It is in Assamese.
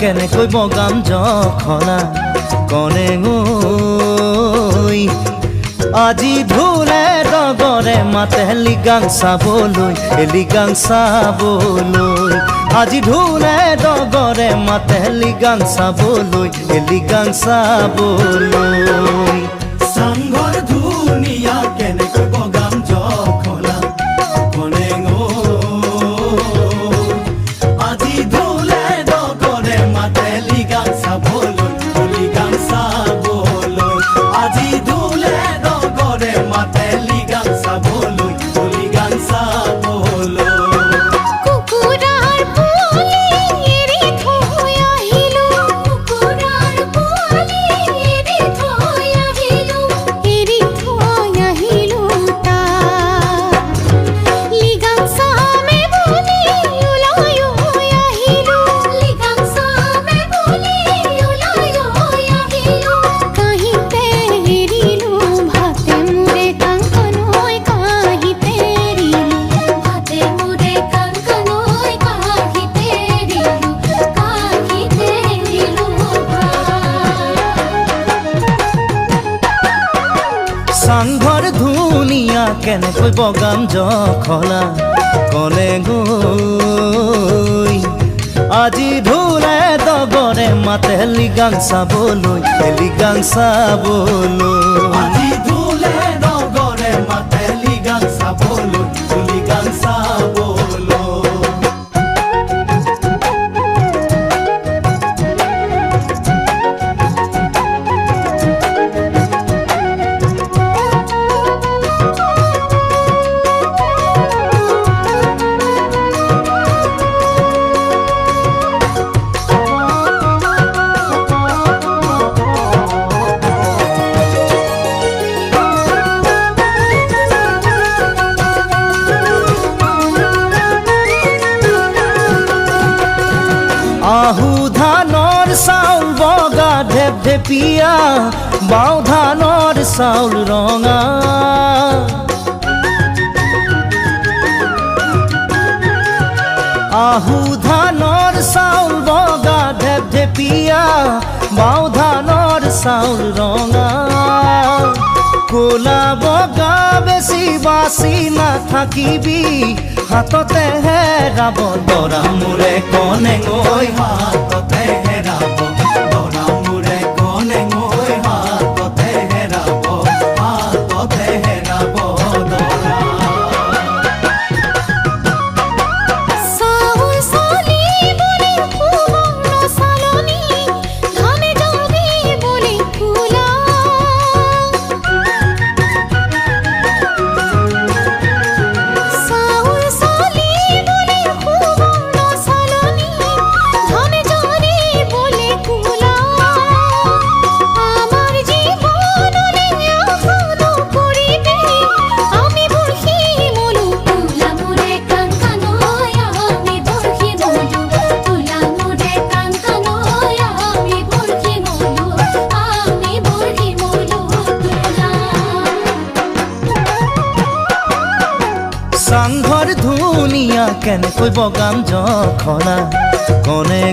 কেনেকৈ বগাম জখলা কনে ঐ আজি ঢোলে ডগৰে মাতে লিগাং চাবলৈ আজি ঢোলে ডগৰে মাতে লিগাং চাবলৈ চাংঘৰ ধুনীয়া কেনেকৈ বগাম জখলা কনে আজি ঢোলে ডগৰে মাতে লিগাং চাবলৈ আজি ঢোলে ডগৰে মাতে লিগাং চাবলৈ চাংঘৰ ধুনীয়া কেনেকৈ বগাম জখলা কনে আজি ঢোলে ডগৰে মাতে লিগাং চাবলৈ আজি ঢোলে ডগৰে মাতে লিগাং চাবলৈ আহু ধানৰ চাউল বগা ঢেপঢেপীয়া বাও ধানৰ চাউল ৰঙা আহু ধানৰ চাউল বগা ঢেপঢেপীয়া বাও ধানৰ চাউল ৰঙা কোলা বগা বেছি বাছি নাথাকিবি হাততে হেৰাব দৰা মোৰে কনে হাততে হেৰাব দৰা মোৰে কনে হাততে হেৰাব দৰা চাংঘৰ ধুনীয়া কেনেকৈ বগাম জখলা কনে